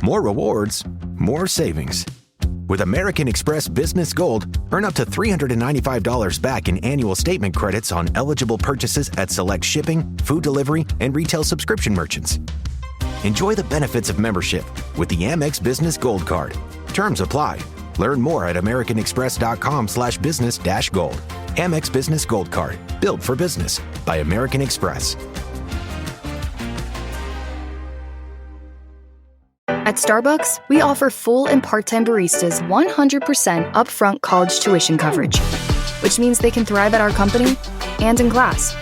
More rewards, more savings. With American Express Business Gold, earn up to $395 back in annual statement credits on eligible purchases at select shipping, food delivery, and retail subscription merchants. Enjoy the benefits of membership with the Amex Business Gold Card. Terms apply. Learn more at americanexpress.com/business-gold. Amex Business Gold Card. Built for business by American Express. At Starbucks, we offer full and part-time baristas 100% upfront college tuition coverage, which means they can thrive at our company and in class.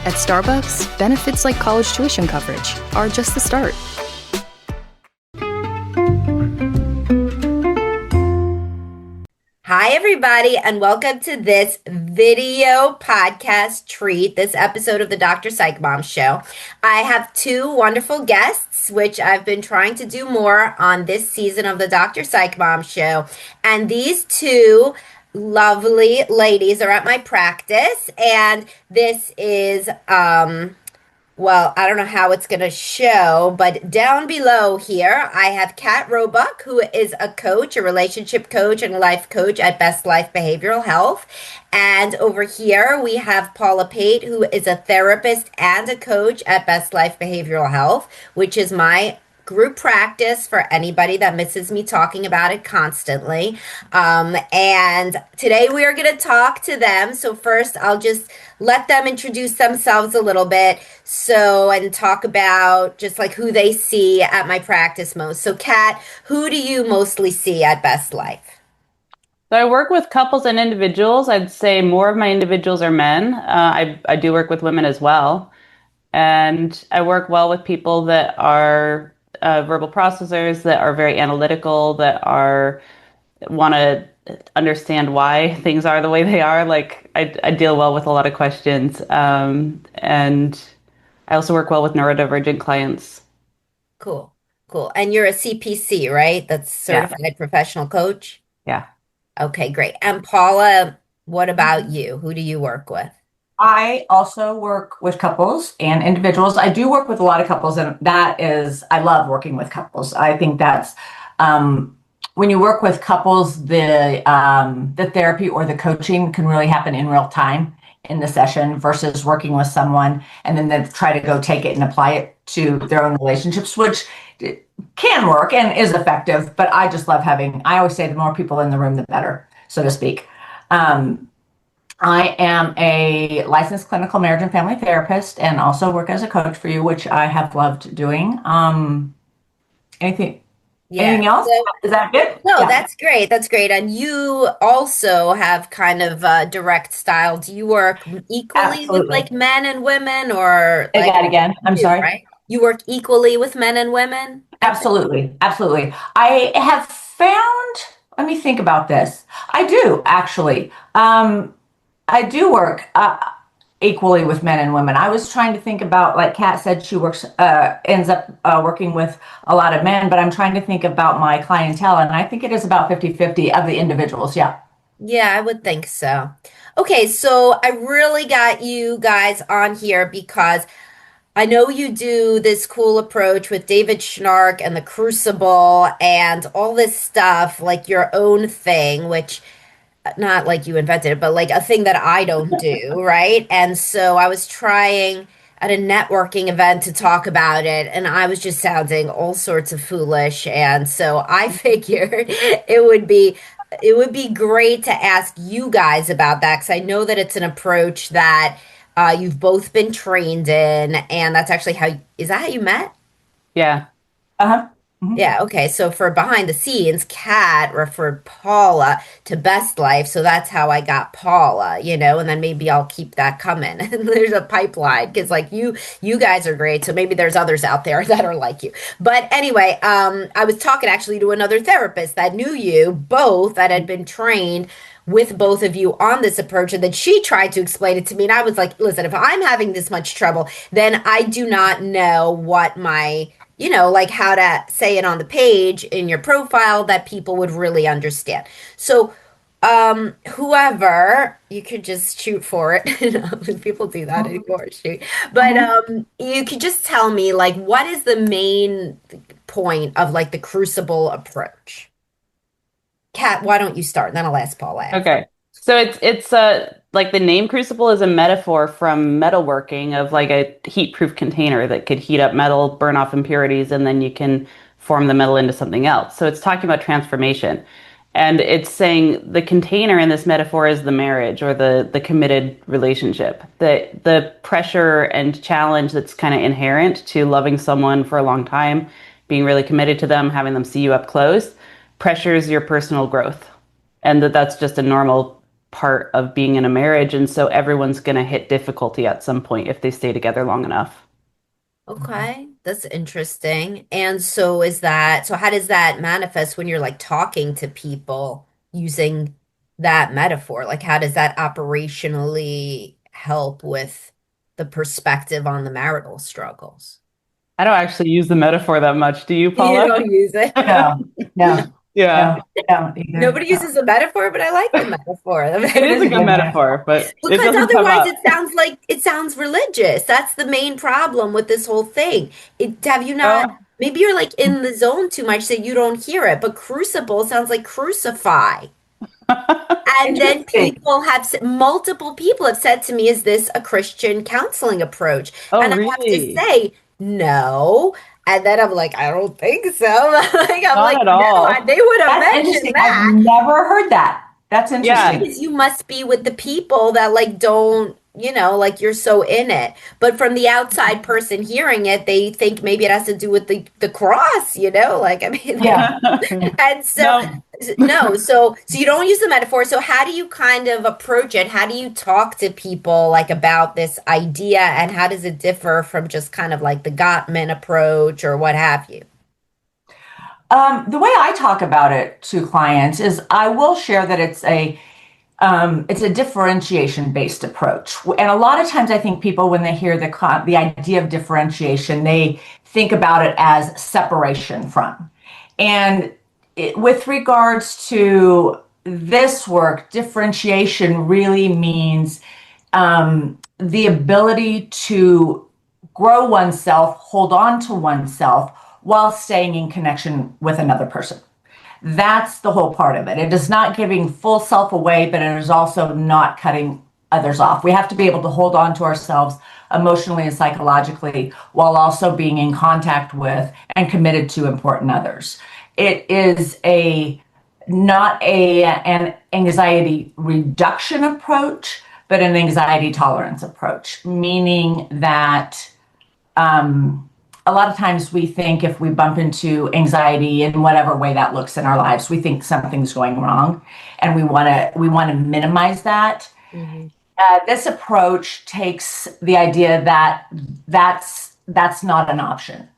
At Starbucks, benefits like college tuition coverage are just the start. Hi, everybody, and welcome to this video podcast treat, this episode of the Dr. Psych Mom Show. I have two wonderful guests, which I've been trying to do more on this season of the Dr. Psych Mom Show. And these two lovely ladies are at my practice, and this is, well, I don't know how it's going to show, but down below here, I have Kat Roebuck, who is a coach, a relationship coach and a life coach at Best Life Behavioral Health. And over here, we have Paula Pate, who is a therapist and a coach at Best Life Behavioral Health, which is my group practice for anybody that misses me talking about it constantly. And today we are going to talk to them. So first, I'll just let them introduce themselves a little bit. And talk about just like who they see at my practice most. So Kat, who do you mostly see at Best Life? So I work with couples and individuals. I'd say more of my individuals are men. I do work with women as well. And I work well with people that are verbal processors, that are very analytical, that want to understand why things are the way they are. Like I deal well with a lot of questions. And I also work well with neurodivergent clients. Cool. And you're a CPC, right? That's Certified Professional Coach? Yeah. Okay, great. And Paula, what about you? Who do you work with? I also work with couples and individuals. I do work with a lot of couples, and I love working with couples. I think that's, when you work with couples, the therapy or the coaching can really happen in real time in the session versus working with someone and then they try to go take it and apply it to their own relationships, which can work and is effective. But I just love I always say the more people in the room, the better, so to speak. I am a licensed clinical marriage and family therapist and also work as a coach for you, which I have loved doing. Anything else? Is that good? No, yeah. That's great. That's great. And you also have kind of a direct style. Do you work equally with like men and women or? Say that again. I'm sorry. Right? You work equally with men and women? Absolutely. I have found, let me think about this. I do actually. I do work equally with men and women. I was trying to think about, like Kat said, she ends up working with a lot of men, but I'm trying to think about my clientele, and I think it is about 50-50 of the individuals. Yeah. Yeah, I would think so. Okay, so I really got you guys on here because I know you do this cool approach with David Schnark and the Crucible and all this stuff, like your own thing, which not like you invented it, but like a thing that I don't do, right? And so I was trying at a networking event to talk about it, and I was just sounding all sorts of foolish. And so I figured it would be great to ask you guys about that, because I know that it's an approach that you've both been trained in, and that's actually is that how you met? Yeah. Uh-huh. Mm-hmm. Yeah, okay. So for behind the scenes, Kat referred Paula to Best Life. So that's how I got Paula, and then maybe I'll keep that coming. And there's a pipeline because like you guys are great. So maybe there's others out there that are like you. But anyway, I was talking actually to another therapist that knew you both, that had been trained with both of you on this approach, and then she tried to explain it to me, and I was like, listen, if I'm having this much trouble, then I do not know what my like how to say it on the page in your profile that people would really understand. So Whoever, you could just shoot for it. You know, people do that anymore, shoot. But Mhm. you could just tell me like what is the main point of like the crucible approach? Kat, why don't you start? And then I'll ask Paula after. Okay. So it's like the name crucible is a metaphor from metalworking of like a heat-proof container that could heat up metal, burn off impurities, and then you can form the metal into something else. So it's talking about transformation. And it's saying the container in this metaphor is the marriage or the committed relationship. The pressure and challenge that's kind of inherent to loving someone for a long time, being really committed to them, having them see you up close, pressures your personal growth, and that's just a normal part of being in a marriage. And so everyone's going to hit difficulty at some point if they stay together long enough. Okay, that's interesting. And so so how does that manifest when you're like talking to people using that metaphor? Like how does that operationally help with the perspective on the marital struggles? I don't actually use the metaphor that much. Do you, You Paula? don't use it. No, no, Yeah, no, I don't either. Nobody uses the metaphor, but I like the metaphor. it It is is a a good good metaphor, metaphor. but it Because doesn't come otherwise up. it sounds like it sounds religious. That's the main problem with this whole thing. Have you not, Oh, maybe you're like in the zone too much so you don't hear it, but crucible sounds like crucify. And then Interesting. multiple people have said to me, is this a Christian counseling approach? oh, And I have to really? say, no. And then I'm like, I don't think so. I'm Not like, at no, all. they would have That's mentioned interesting. I've that. never heard that. That's Yeah. interesting. Because you must be with the people that like don't, like you're so in it. But from the outside person hearing it, they think maybe it has to do with the cross, like I mean, Yeah. and so No. no, so you don't use the metaphor. So how do you kind of approach it? How do you talk to people like about this idea, and how does it differ from just kind of like the Gottman approach or what have you? The way I talk about it to clients is I will share that it's a differentiation based approach. And a lot of times I think people, when they hear the idea of differentiation, they think about it as separation from. And with regards to this work, differentiation really means the ability to grow oneself, hold on to oneself while staying in connection with another person. That's the whole part of it. It is not giving full self away, but it is also not cutting others off. We have to be able to hold on to ourselves emotionally and psychologically while also being in contact with and committed to important others. It is not an anxiety reduction approach, but an anxiety tolerance approach, meaning that a lot of times we think if we bump into anxiety in whatever way that looks in our lives, we think something's going wrong, and we want to minimize that. Mhm. This approach takes the idea that that's not an option.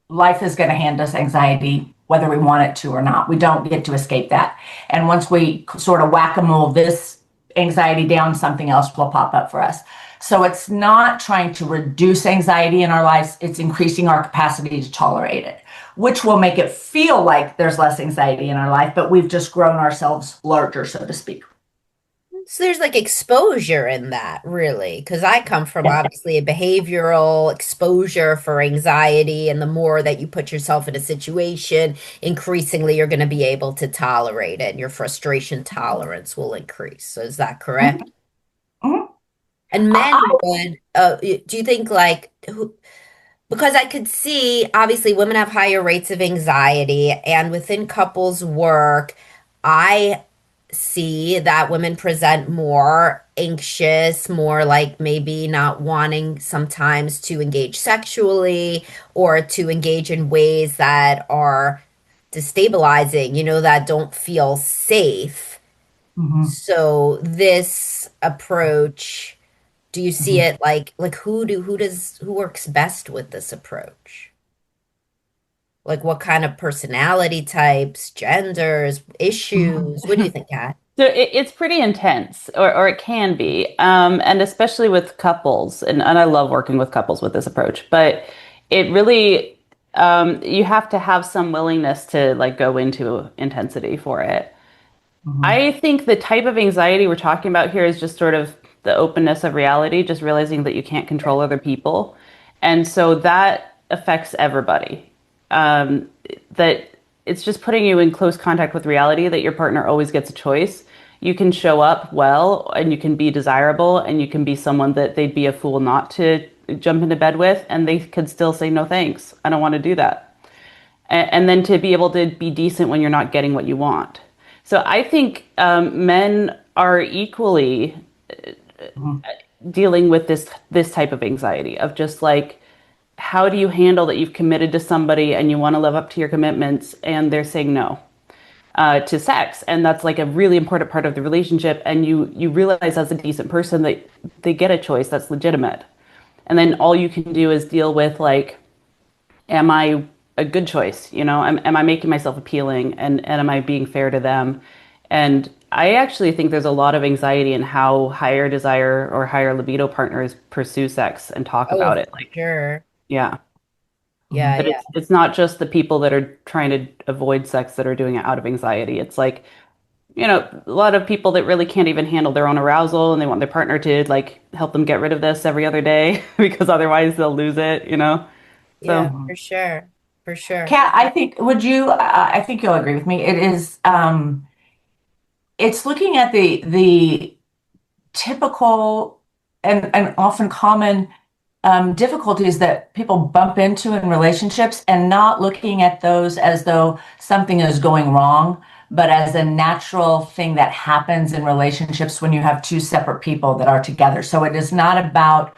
Life is going to hand us anxiety whether we want it to or not. We don't get to escape that. And once we sort of whack-a-mole this anxiety down, something else will pop up for us. So it's not trying to reduce anxiety in our lives, it's increasing our capacity to tolerate it, which will make it feel like there's less anxiety in our life, but we've just grown ourselves larger, so to speak. So there's like exposure in that, really, because I come from Yeah. obviously a behavioral exposure for anxiety, and the more that you put yourself in a situation, increasingly you're going to be able to tolerate it, and your frustration tolerance will increase. So is that Mhm. correct? Mhm. And men I, would, do you think like because I could see obviously women have higher rates of anxiety, and within couples work, I see that women present more anxious, more like maybe not wanting sometimes to engage sexually or to engage in ways that are destabilizing, that don't feel safe. Mhm. So this approach, do you see Mhm. it like who works best with this approach? Like what kind of personality types, genders, Mhm. issues? What do you think, Kat? So it's pretty intense, or it can be, and especially with couples. And I love working with couples with this approach, but it really, you have to have some willingness to like go into intensity for it. I think the type of anxiety we're talking about here is just sort of the openness of reality, just realizing that you can't control other people. And so that affects everybody. That it's just putting you in close contact with reality that your partner always gets a choice. You can show up well and you can be desirable and you can be someone that they'd be a fool not to jump into bed with, and they could still say, no, thanks. I don't want to do that. And then to be able to be decent when you're not getting what you want. So I think men are equally dealing with this type of anxiety of just like, how do you handle that you've committed to somebody and you want to live up to your commitments and they're saying no to sex, and that's like a really important part of the relationship, and you realize as a decent person that they get a choice that's legitimate, and then all you can do is deal with like, am I a good choice? Am I making myself appealing, and am I being fair to them? And I actually think there's a lot of anxiety in how higher desire or higher libido partners pursue sex and talk Oh, about for it. Like, sure. yeah, Yeah, that yeah. it's not just the people that are trying to avoid sex that are doing it out of anxiety. It's like, a lot of people that really can't even handle their own arousal and they want their partner to like help them get rid of this every other day because otherwise they'll lose it. Yeah, So for sure. For sure. Kat, I think you'll agree with me. It's looking at the typical and often common difficulties that people bump into in relationships, and not looking at those as though something is going wrong, but as a natural thing that happens in relationships when you have two separate people that are together. So it is not about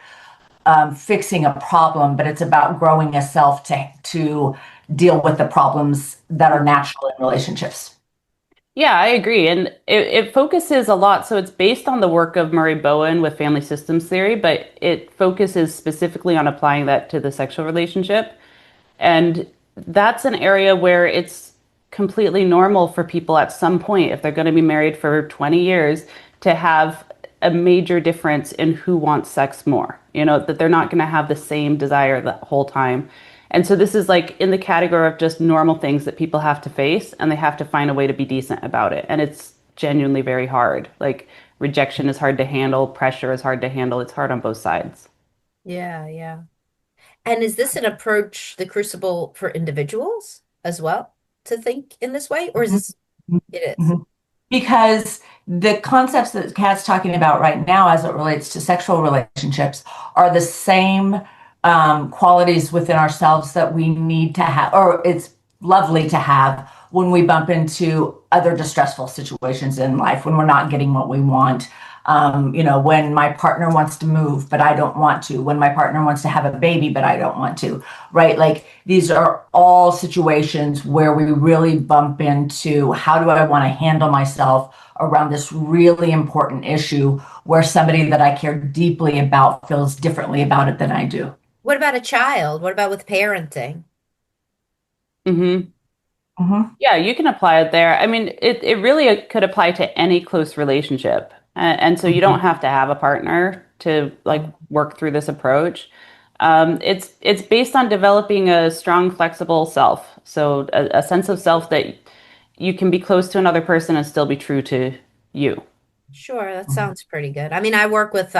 fixing a problem, but it's about growing a self to deal with the problems that are natural in relationships. yeah, I agree. And it focuses a lot. So it's based on the work of Murray Bowen with family systems theory, but it focuses specifically on applying that to the sexual relationship. And that's an area where it's completely normal for people at some point, if they're going to be married for 20 years, to have a major difference in who wants sex more. That they're not going to have the same desire the whole time. And so this is like in the category of just normal things that people have to face, and they have to find a way to be decent about it. And it's genuinely very hard. Like, rejection is hard to handle, pressure is hard to handle. It's hard on both sides. Yeah, yeah. And is this an approach, the Crucible, for individuals as well to think in this way? Or is Mhm. this, it is? Mhm. Because the concepts that Kat's talking about right now, as it relates to sexual relationships, are the same qualities within ourselves that we need to have, or it's lovely to have when we bump into other distressful situations in life, when we're not getting what we want. When my partner wants to move, but I don't want to, when my partner wants to have a baby, but I don't want to, right? Like, these are all situations where we really bump into, how do I want to handle myself around this really important issue where somebody that I care deeply about feels differently about it than I do. What about a child? What about with parenting? Hmm. Mm-hmm. Yeah, you can apply it there. I mean, it really could apply to any close relationship. And so you don't have to have a partner to like work through this approach. It's based on developing a strong, flexible self. So a sense of self that you can be close to another person and still be true to you. Sure, that sounds pretty good. I mean, I work with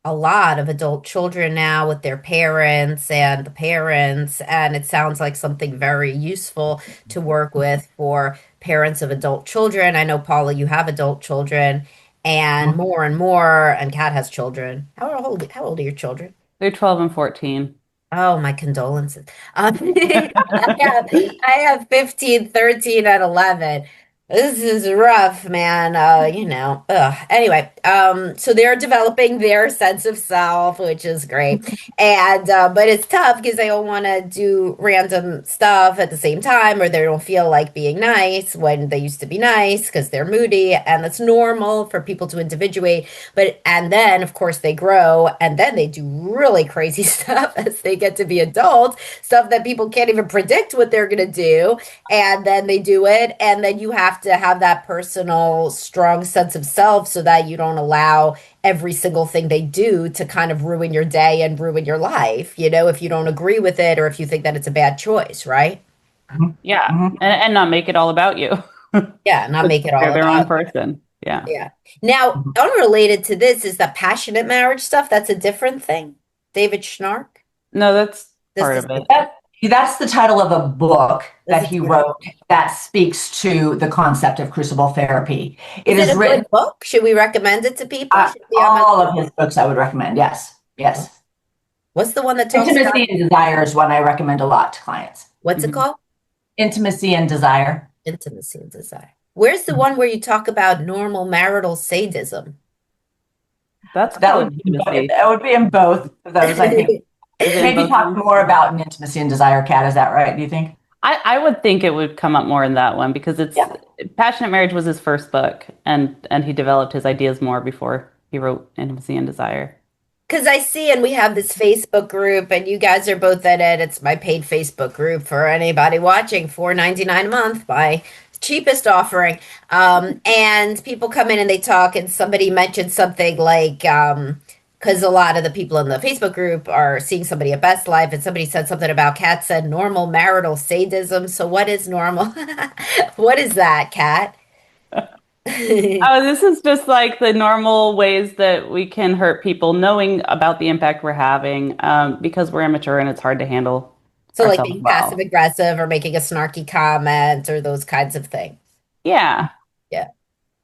a lot of adult children now with their parents and the parents, and it sounds like something very useful to work with for parents of adult children. I know, Paula, you have adult children, and more, and Kat has children. How old are your children? They're 12 and 14. Oh, my condolences. I have 15, 13, and 11. This is rough, man. Anyway, so they're developing their sense of self, which is great. And but it's tough because they all want to do random stuff at the same time, or they don't feel like being nice when they used to be nice because they're moody, and that's normal for people to individuate. But and then of course they grow, and then they do really crazy stuff as they get to be adults, stuff that people can't even predict what they're gonna do, and then they do it, and then you have to have that personal strong sense of self so that you don't allow every single thing they do to kind of ruin your day and ruin your life, if you don't agree with it or if you think that it's a bad choice, right? Yeah. Mm-hmm. And not make it all about you. Yeah, not make it all They're their own about. person. Yeah. Yeah. Now, unrelated to this is the passionate marriage stuff. That's a different thing. David Schnark. No, that's Does part this of it. That's the title of a book does that it he do wrote that speaks to the concept of crucible therapy. It Is it is a written, good book? Should we recommend it to people? Should it be on all of his books I would recommend. Yes. Yes. What's the one that talks about Intimacy and Desire is one I recommend a lot to clients. what's it called? Intimacy and Desire. Intimacy and Desire. Where's the one where you talk about normal marital sadism? That's That called would be, intimacy. that would be in both of those, I think. Is it in Maybe both talk of them? more about an Intimacy and Desire, Kat. Is that right? Do you think? I would think it would come up more in that one because it's Yeah. Passionate Marriage was his first book, and he developed his ideas more before he wrote Intimacy and Desire. Because I see, and we have this Facebook group, and you guys are both in it. It's my paid Facebook group for anybody watching, $4.99 a month, my cheapest offering. And people come in and they talk, and somebody mentioned something like, because a lot of the people in the Facebook group are seeing somebody at Best Life, and somebody said something about Kat said normal marital sadism. So what is normal? What is that, Kat? Oh, this is just like the normal ways that we can hurt people, knowing about the impact we're having, because we're immature and it's hard to handle So like ourselves being well. passive aggressive or making a snarky comment or those kinds of things. Yeah. Yeah.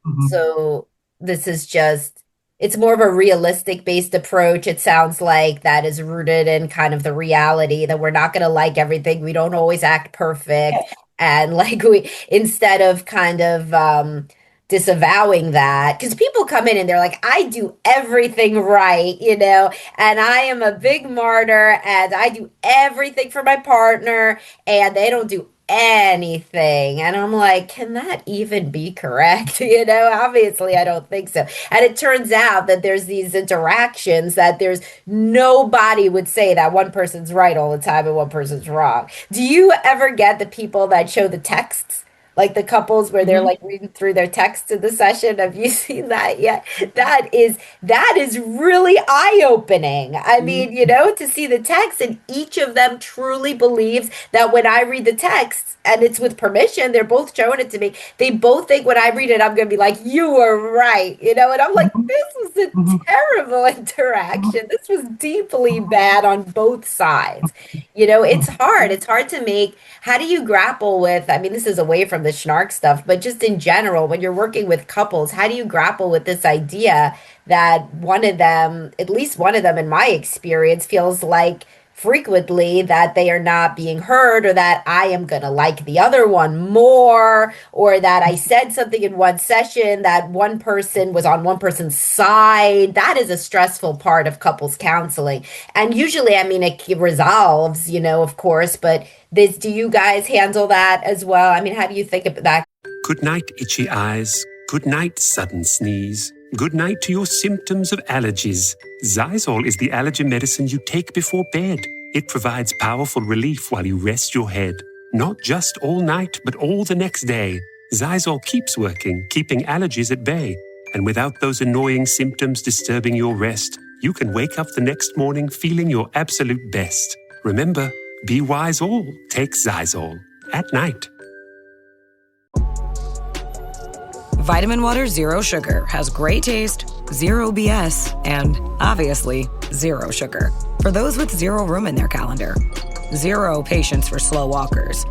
Mhm. So this is just, it's more of a realistic based approach. It sounds like that is rooted in kind of the reality that we're not going to like everything. We don't always act perfect. And like instead of kind of disavowing that, because people come in and they're like, I do everything right, and I am a big martyr and I do everything for my partner and they don't do anything. And I'm like, can that even be correct? Obviously, I don't think so. And it turns out that there's these interactions that there's nobody would say that one person's right all the time and one person's wrong. Do you ever get the people that show the texts? Like the couples where they're like reading through their texts in the session. Have you seen that yet? That is really eye-opening. I mean, to see the text and each of them truly believes that when I read the text and it's with permission, they're both showing it to me. They both think when I read it, I'm gonna be like, you were right, and I'm like, this was a terrible interaction. This was deeply bad on both sides. It's hard. It's hard to make. How do you grapple with, I mean, this is away from the Schnark stuff, but just in general, when you're working with couples, how do you grapple with this idea that one of them, at least one of them in my experience, feels like frequently that they are not being heard, or that I am going to like the other one more, or that I said something in one session that one person was on one person's side. That is a stressful part of couples counseling. And usually, I mean, it resolves, of course, but do you guys handle that as well? I mean, how do you think of that? Good night, itchy eyes. Good night, sudden sneeze. Good night to your symptoms of allergies. Xyzal is the allergy medicine you take before bed. It provides powerful relief while you rest your head. Not just all night, but all the next day. Xyzal keeps working, keeping allergies at bay. And without those annoying symptoms disturbing your rest, you can wake up the next morning feeling your absolute best. Remember, be wise all. Take Xyzal. At night. Vitamin Water Zero Sugar has great taste, zero BS, and obviously zero sugar. For those with zero room in their calendar, zero patience for slow walkers,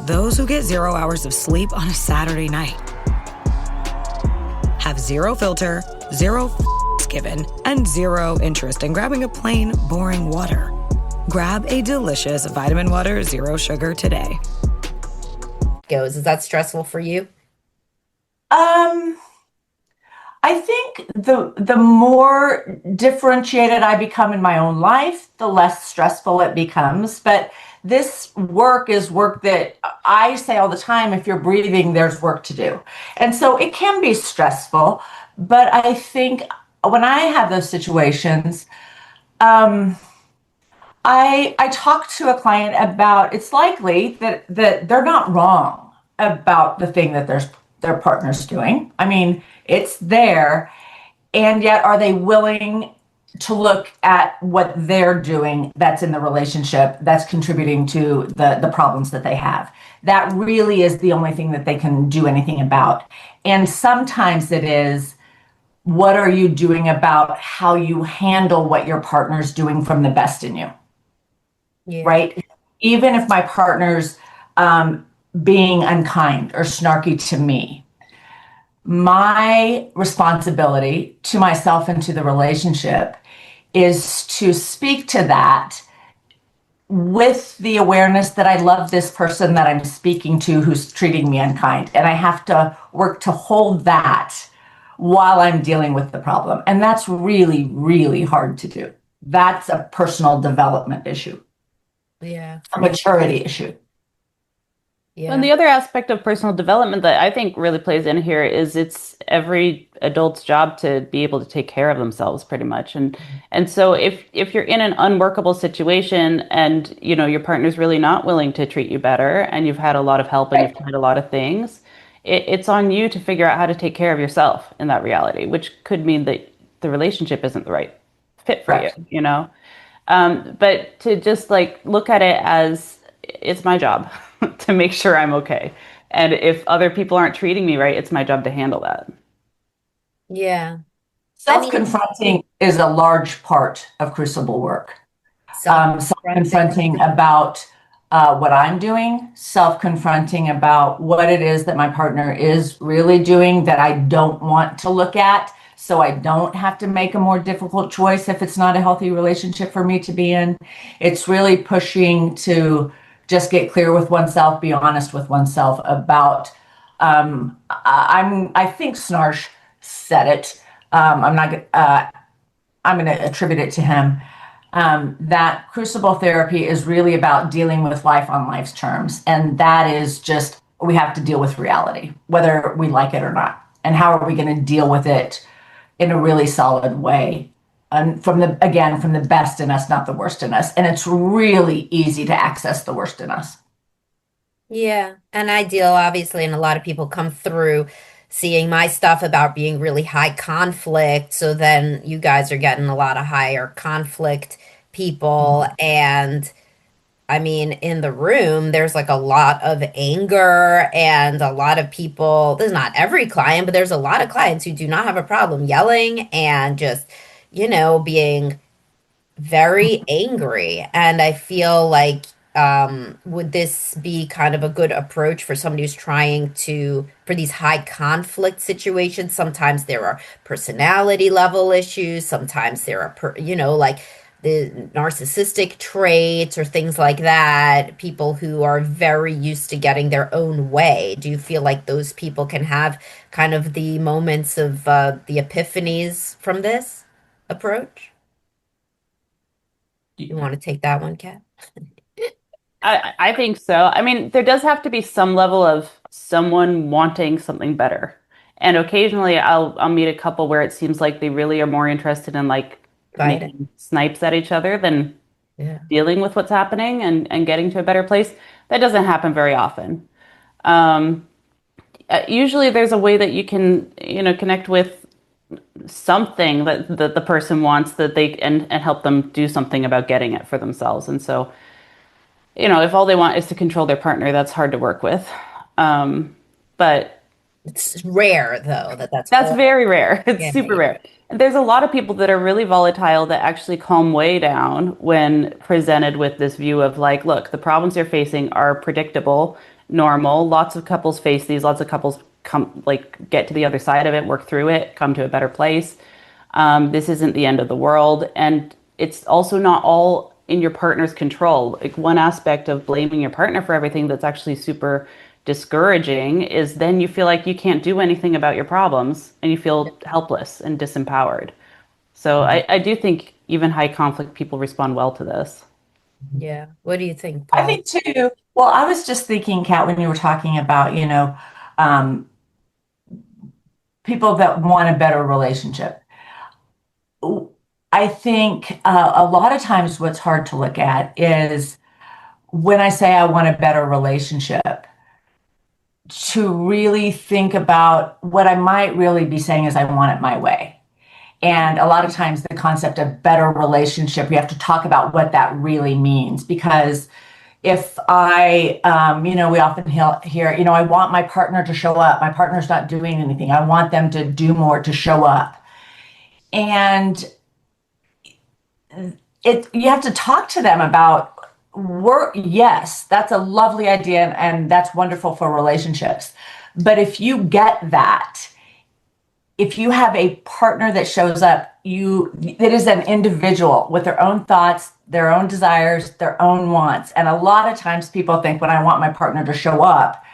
those who get 0 hours of sleep on a Saturday night, have zero filter, zero given, and zero interest in grabbing a plain, boring water. Grab a delicious Vitamin Water Zero Sugar today. Is that stressful for you? I think the more differentiated I become in my own life, the less stressful it becomes. But this work is work that I say all the time, if you're breathing, there's work to do. And so it can be stressful, but I think when I have those situations, I talk to a client about, it's likely that they're not wrong about the thing that their partner's doing. I mean, it's there. And yet, are they willing to look at what they're doing that's in the relationship that's contributing to the problems that they have. That really is the only thing that they can do anything about. And sometimes it is, what are you doing about how you handle what your partner's doing from the best in you? Yeah. Right? Even if my partner's being unkind or snarky to me, my responsibility to myself and to the relationship is to speak to that with the awareness that I love this person that I'm speaking to who's treating me unkind. And I have to work to hold that while I'm dealing with the problem. And that's really, really hard to do. That's a personal development issue. Yeah. A maturity issue. Yeah. And the other aspect of personal development that I think really plays in here is it's every adult's job to be able to take care of themselves pretty much. And so if you're in an unworkable situation and your partner's really not willing to treat you better and you've had a lot of help and you've tried a lot of things, it's on you to figure out how to take care of yourself in that reality, which could mean that the relationship isn't the right fit for you, but to just look at it as it's my job to make sure I'm okay. And if other people aren't treating me right, it's my job to handle that. Yeah. Self-confronting is a large part of Crucible work. Self-confronting. Self-confronting about what I'm doing, self-confronting about what it is that my partner is really doing that I don't want to look at, so I don't have to make a more difficult choice if it's not a healthy relationship for me to be in. It's really pushing to just get clear with oneself, be honest with oneself about, I think Snarsh said it. I'm going to attribute it to him. That Crucible therapy is really about dealing with life on life's terms. And that is just, we have to deal with reality, whether we like it or not. And how are we going to deal with it in a really solid way? And from the best in us, not the worst in us. And it's really easy to access the worst in us. Yeah. And I deal, obviously, and a lot of people come through seeing my stuff about being really high conflict. So then you guys are getting a lot of higher conflict people. And I mean, in the room, there's a lot of anger and a lot of people. There's not every client, but there's a lot of clients who do not have a problem yelling and just, being very angry. And I feel like, would this be kind of a good approach for somebody who's trying for these high conflict situations? Sometimes there are personality level issues. Sometimes there are, the narcissistic traits or things like that. People who are very used to getting their own way. Do you feel like those people can have kind of the moments of the epiphanies from this approach? You want to take that one, Kat? I think so. I mean, there does have to be some level of someone wanting something better. And occasionally I'll meet a couple where it seems like they really are more interested in making snipes at each other than dealing with what's happening and getting to a better place. That doesn't happen very often. Usually there's a way that you can, connect with something that the person wants that they and help them do something about getting it for themselves. And so, if all they want is to control their partner, that's hard to work with. But it's rare though that's very rare. It's super rare. And there's a lot of people that are really volatile that actually calm way down when presented with this view of look, the problems you're facing are predictable, normal. Lots of couples face these. Lots of couples come get to the other side of it, work through it, come to a better place. This isn't the end of the world. And it's also not all in your partner's control. One aspect of blaming your partner for everything that's actually super discouraging is then you feel like you can't do anything about your problems and you feel helpless and disempowered. So I do think even high conflict people respond well to this. Yeah. What do you think, Paula? I think too. Well, I was just thinking, Kat, when you were talking about, people that want a better relationship. I think a lot of times what's hard to look at is when I say I want a better relationship, to really think about what I might really be saying is I want it my way. And a lot of times the concept of better relationship, we have to talk about what that really means. Because if we often hear, I want my partner to show up. My partner's not doing anything. I want them to do more, to show up. And you have to talk to them about work. Yes, that's a lovely idea and that's wonderful for relationships. But if you get that, if you have a partner that shows up, that is an individual with their own thoughts, their own desires, their own wants. And a lot of times people think when I want my partner to show up,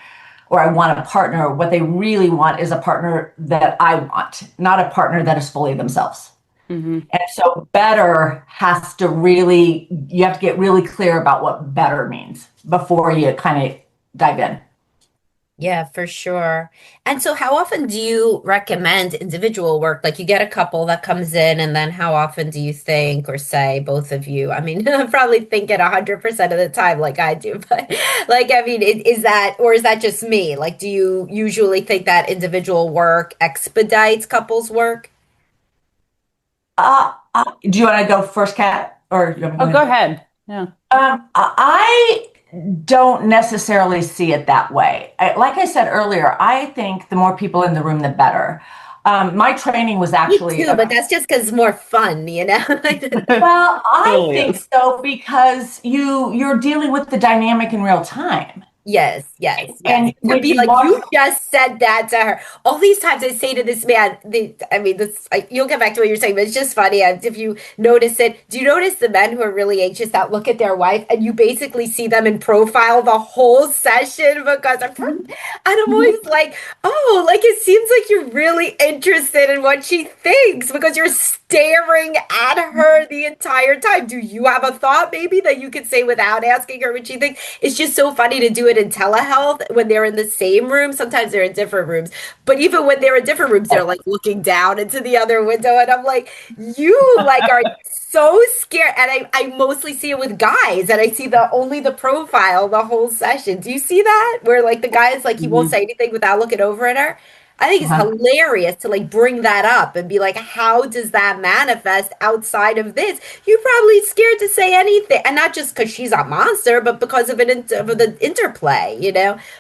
or I want a partner, what they really want is a partner that I want, not a partner that is fully themselves. Mm-hmm. And so better you have to get really clear about what better means before you kind of dive in. Yeah, for sure. And so how often do you recommend individual work? Like you get a couple that comes in, and then how often do you think or say, both of you? I mean, I probably think it 100% of the time like I do, but like, I mean, is that just me? Like, do you usually think that individual work expedites couples work? Do you want to go first, Kat? Or go ahead. Yeah. I don't necessarily see it that way. Like I said earlier, I think the more people in the room, the better. My training was actually... Me too, but that's just because it's more fun, Well, I think so, because you're dealing with the dynamic in real time. Yes. And to be like, you just said that to her. All these times I say to this man, you'll get back to what you're saying, but it's just funny. If you notice it, do you notice the men who are really anxious that look at their wife and you basically see them in profile the whole session because I'm always like, oh, like it seems like you're really interested in what she thinks because you're staring at her the entire time. Do you have a thought maybe that you could say without asking her what she thinks? It's just so funny to do it in telehealth when they're in the same room. Sometimes they're in different rooms, but even when they're in different rooms, they're like looking down into the other window, and I'm like, you like are so scared. And I mostly see it with guys, and I see only the profile the whole session. Do you see that where like the guy is like he won't say anything without looking over at her? I think it's hilarious to like bring that up and be like, how does that manifest outside of this? You're probably scared to say anything, and not just because she's a monster, but because of the interplay,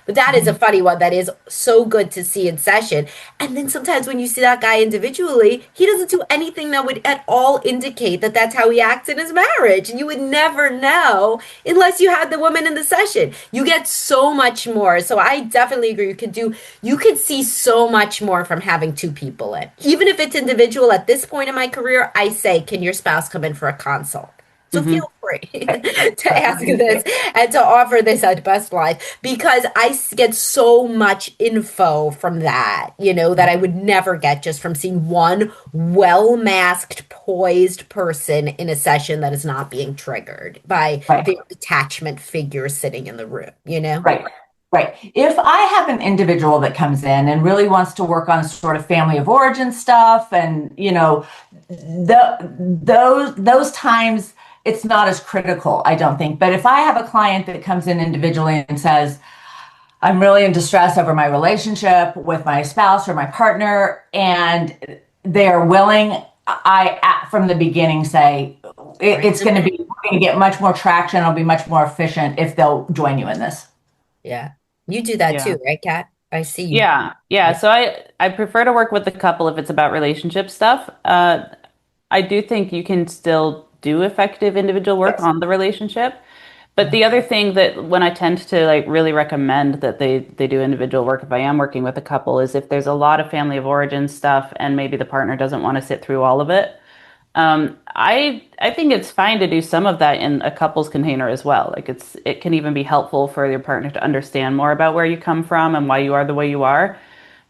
But that is a funny one that is so good to see in session. And then sometimes when you see that guy individually, he doesn't do anything that would at all indicate that that's how he acts in his marriage, and you would never know unless you had the woman in the session. You get so much more. So I definitely agree. You could see so much more from having two people in. Even if it's individual, at this point in my career, I say, can your spouse come in for a consult? So feel free to ask this and to offer this at Best Life, because I get so much info from that, that I would never get just from seeing one well-masked, poised person in a session that is not being triggered by the attachment figure sitting in the room, Right. If I have an individual that comes in and really wants to work on sort of family of origin stuff, and those times it's not as critical, I don't think. But if I have a client that comes in individually and says, I'm really in distress over my relationship with my spouse or my partner, and they are willing, I from the beginning say it's going to get much more traction. It'll be much more efficient if they'll join you in this. Yeah. You do that too, right, Kat? I see you. Yeah. So I prefer to work with the couple if it's about relationship stuff. I do think you can still do effective individual work on the relationship. But the other thing that when I tend to like really recommend that they do individual work if I am working with a couple is if there's a lot of family of origin stuff and maybe the partner doesn't want to sit through all of it. I think it's fine to do some of that in a couples container as well. Like it can even be helpful for your partner to understand more about where you come from and why you are the way you are.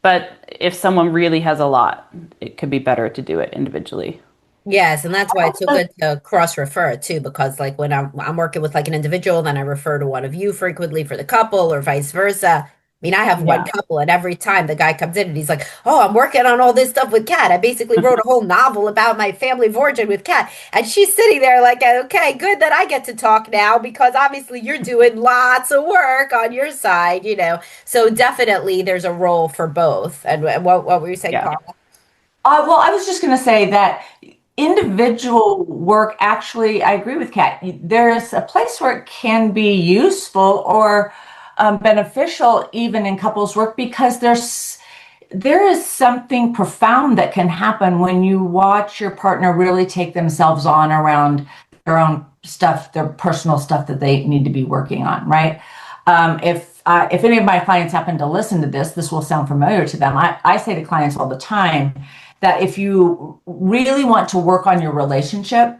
But if someone really has a lot, it could be better to do it individually. Yes, and that's why it's so good to cross-refer too, because like when I'm working with like an individual, then I refer to one of you frequently for the couple or vice versa. I mean, I have one couple, and every time the guy comes in and he's like, oh, I'm working on all this stuff with Kat. I basically wrote a whole novel about my family of origin with Kat. And she's sitting there like, okay, good that I get to talk now, because obviously you're doing lots of work on your side, So definitely there's a role for both. And what were you saying, Paula? Well, I was just going to say that individual work, actually, I agree with Kat. There's a place where it can be useful or beneficial even in couples work, because there is something profound that can happen when you watch your partner really take themselves on around their own stuff, their personal stuff that they need to be working on, right? If any of my clients happen to listen to this, this will sound familiar to them. I say to clients all the time that if you really want to work on your relationship,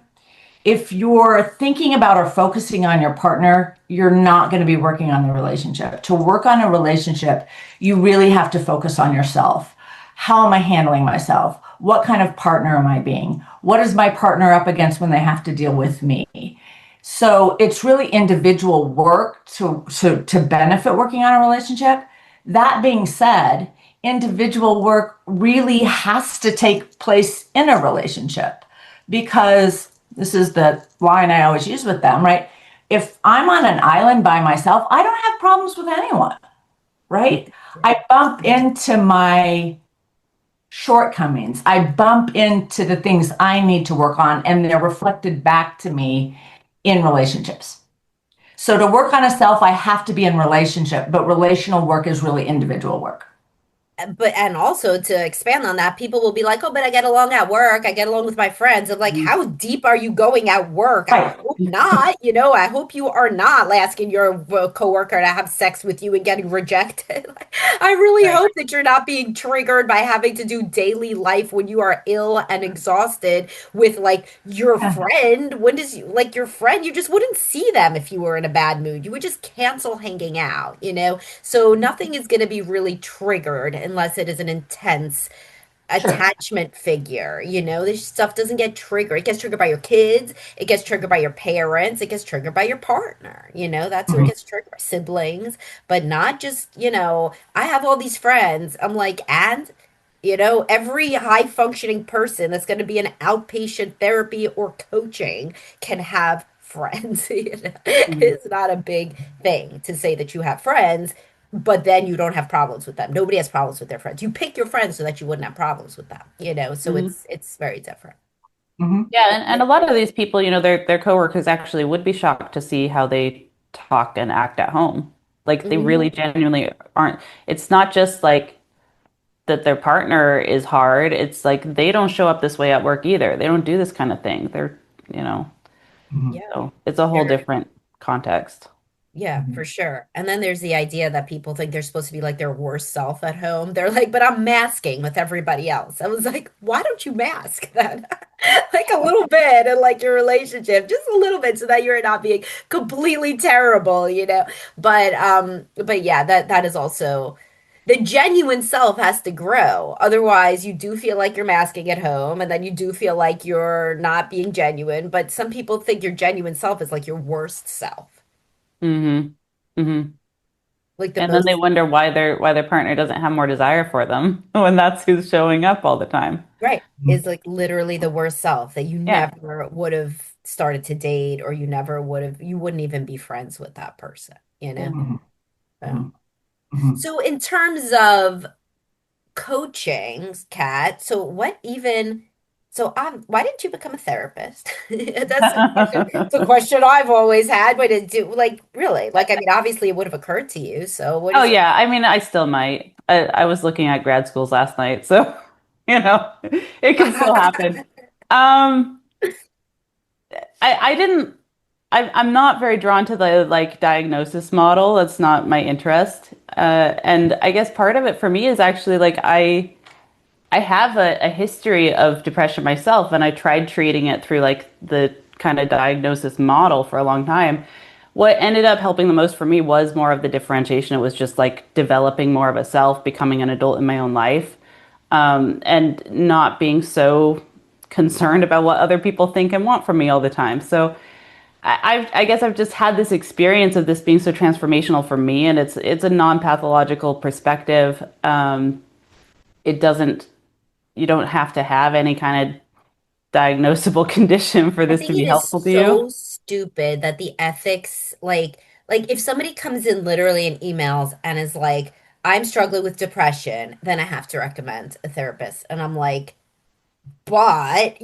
if you're thinking about or focusing on your partner, you're not going to be working on the relationship. To work on a relationship, you really have to focus on yourself. How am I handling myself? What kind of partner am I being? What is my partner up against when they have to deal with me? So it's really individual work to benefit working on a relationship. That being said, individual work really has to take place in a relationship, because this is the line I always use with them, right? If I'm on an island by myself, I don't have problems with anyone, right? I bump into my shortcomings. I bump into the things I need to work on, and they're reflected back to me in relationships. So to work on a self, I have to be in relationship, but relational work is really individual work. But and also to expand on that, people will be like, "Oh, but I get along at work. I get along with my friends." I'm like, "How deep are you going at work? I Right. hope not. I hope you are not asking your coworker to have sex with you and getting rejected. I really Right. hope that you're not being triggered by having to do daily life when you are ill and exhausted with like your Yeah. friend. When does you like your friend? You just wouldn't see them if you were in a bad mood. You would just cancel hanging out. So nothing is going to be really triggered unless it is an intense Sure. attachment figure. This stuff doesn't get triggered. It gets triggered by your kids. It gets triggered by your parents. It gets triggered by your partner. That's who it Mhm. gets triggered by. Siblings, but not just, I have all these friends. I'm like, and every high functioning person that's going to be in outpatient therapy or coaching can have friends. It's not a big thing to say that you have friends, but then you don't have problems with them. Nobody has problems with their friends. You pick your friends so that you wouldn't have problems with them. So Mhm. it's very different. Mhm. Yeah, and a lot of these people, their coworkers actually would be shocked to see how they talk and act at home. Like they Hmm. really genuinely aren't. It's not just like that their partner is hard. It's like they don't show up this way at work either. They don't do this kind of thing. You know, Mhm. Yeah. so it's a whole Very. different context. Yeah, Mhm. for sure. And then there's the idea that people think they're supposed to be like their worst self at home. They're like, but I'm masking with everybody else. I was like, why don't you mask then? Like a little bit in like your relationship, just a little bit so that you're not being completely terrible. But yeah, that is also the genuine self has to grow. Otherwise, you do feel like you're masking at home and then you do feel like you're not being genuine. But some people think your genuine self is like your worst self. Hmm. Hmm. Like the And then they most wonder why their partner doesn't have more desire for them when that's who's showing up all the time. right is like literally the worst self that you Yeah. never would have started to date or you wouldn't even be friends with that person. Yeah. Mhm. So, Mhm. Mhm. so in terms of coaching, Kat, so what even why didn't you become a therapist? That's a question. It's a question I've always had. But it do like really? Like I mean, obviously it would have occurred to you. So what Oh is your yeah, I mean, I still might. I was looking at grad schools last night, so it can still happen. Um, I didn't. I'm not very drawn to the like diagnosis model. That's not my interest. And I guess part of it for me is actually like I have a history of depression myself, and I tried treating it through like the kind of diagnosis model for a long time. What ended up helping the most for me was more of the differentiation. It was just like developing more of a self, becoming an adult in my own life, and not being so concerned about what other people think and want from me all the time. So I guess I've just had this experience of this being so transformational for me, and it's a non-pathological perspective. It doesn't You don't have to have any kind of diagnosable condition for I this to think be it is helpful to you. so stupid that the ethics, like if somebody comes in literally in emails and is like, I'm struggling with depression, then I have to recommend a therapist. And I'm like, But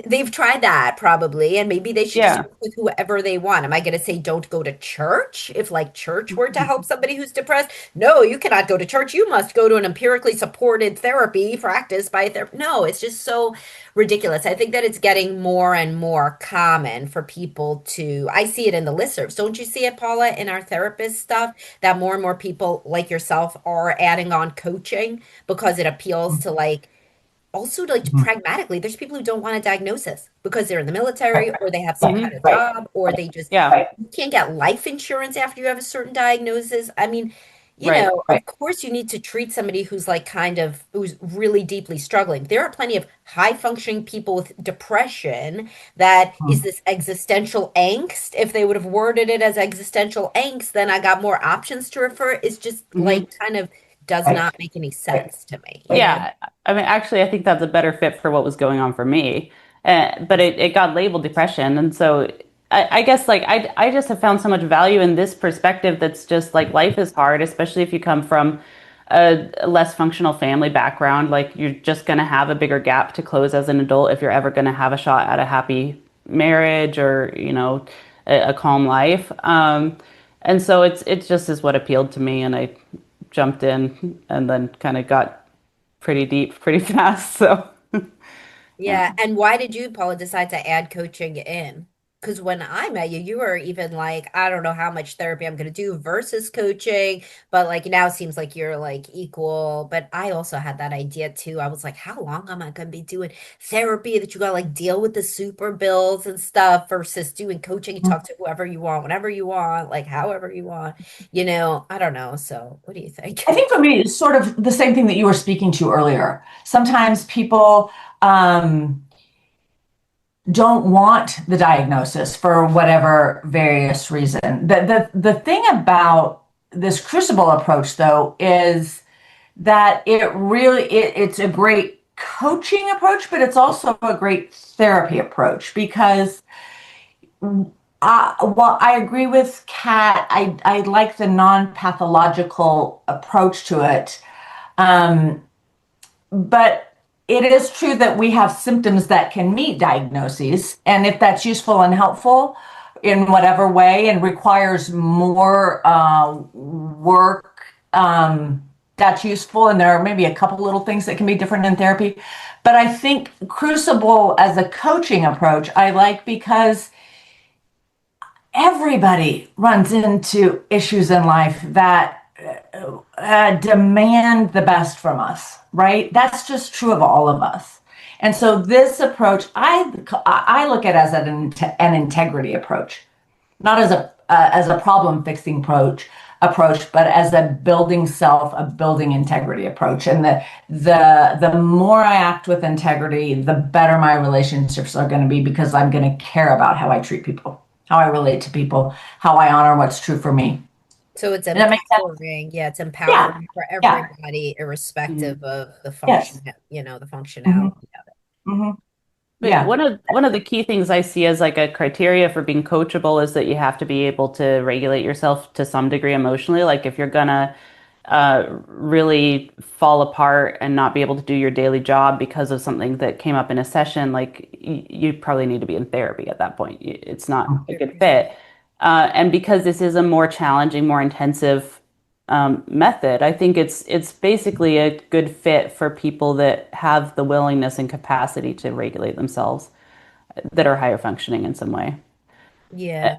they've tried that probably, and maybe they should just Yeah. work with whoever they want. Am I going to say don't go to church if like church were to help somebody who's depressed? No, you cannot go to church. You must go to an empirically supported therapy practice by a therapist. No, it's just so ridiculous. I think that it's getting more and more common for people to, I see it in the listservs. Don't you see it, Paula, in our therapist stuff, that more and more people like yourself are adding on coaching because it appeals to like, also like Mhm. pragmatically, there's people who don't want a diagnosis because they're in the military or they have some Right, kind of right, job or they just Yeah. right, you can't get life insurance after you have a certain diagnosis. I mean, Right. right. of course you need to treat somebody who's like kind of who's really deeply struggling. There are plenty of high functioning people with depression that is Mhm. this existential angst. If they would have worded it as existential angst, then I got more options to refer. It's just Hmm. like kind of does Right, not make any right, sense to me, you know? Yeah. I mean, actually, I think that's a better fit for what was going on for me. But it got labeled depression. And so I guess like I just have found so much value in this perspective that's just like life is hard, especially if you come from a less functional family background. Like you're just going to have a bigger gap to close as an adult if you're ever going to have a shot at a happy marriage or, a calm life. And so it's just is what appealed to me. And I jumped in and then kind of got pretty deep pretty fast. So, yeah. Yeah. And why did you, Paula, decide to add coaching in? Because when I met you, you were even like, I don't know how much therapy I'm going to do versus coaching, but like now it seems like you're like equal. But I also had that idea too. I was like, how long am I going to be doing therapy that you got to like deal with the super bills and stuff versus doing coaching? You talk to whoever you want, whenever you want, like however you want, I don't know. So what do you think? I think for me, it's sort of the same thing that you were speaking to earlier. Sometimes people don't want the diagnosis for whatever various reason. The thing about this crucible approach, though, is that it's a great coaching approach, but it's also a great therapy approach because while I agree with Kat, I like the non-pathological approach to it. Um, but it is true that we have symptoms that can meet diagnoses. And if that's useful and helpful in whatever way and requires more work, that's useful. And there are maybe a couple little things that can be different in therapy. But I think Crucible as a coaching approach, I like because everybody runs into issues in life that demand the best from us, right? That's just true of all of us. And so this approach, I look at as an integrity approach, not as a problem fixing approach, but as a building self, a building integrity approach. And the more I act with integrity, the better my relationships are going to be because I'm going to care about how I treat people, how I relate to people, how I honor what's true for me. So it's Does that make sense? empowering. Yeah, it's Yeah, empowering for yeah, everybody, irrespective Mhm. of the yes. function, the Hmm. functionality of it. Hmm. But Yeah. one of the key things I see as like a criteria for being coachable is that you have to be able to regulate yourself to some degree emotionally. Like if you're gonna really fall apart and not be able to do your daily job because of something that came up in a session, like you probably need to be in therapy at that point. It's not a good 100%. fit. And because this is a more challenging, more intensive method, I think it's basically a good fit for people that have the willingness and capacity to regulate themselves, that are higher functioning in some way. Yeah.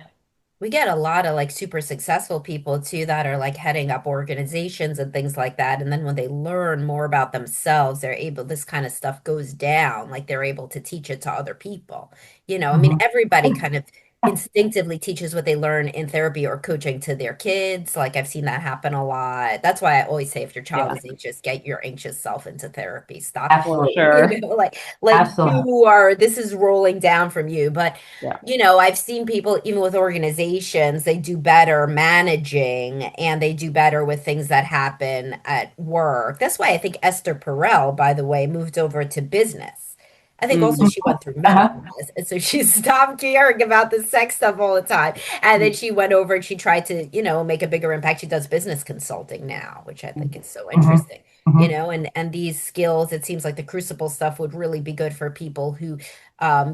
We get a lot of like super successful people too that are like heading up organizations and things like that. And then when they learn more about themselves, they're able, this kind of stuff goes down, like they're able to teach it to other people. I mean, Hmm. everybody kind of instinctively teaches what they learn in therapy or coaching to their kids. Like I've seen that happen a lot. That's why I always say if your child Yeah, is anxious, get your anxious self into therapy. Stop, for Absolutely. sure. like Absolutely. you are, this is rolling down from you. But Yeah. I've seen people, even with organizations, they do better managing and they do better with things that happen at work. That's why I think Esther Perel, by the way, moved over to business. I think also Mm. she went through mental Uh-huh. illness. And so she stopped caring about the sex stuff all the time. And then she went over and she tried to, make a bigger impact. She does business consulting now, which I think is so Hmm. interesting. and these skills, it seems like the Crucible stuff would really be good for people who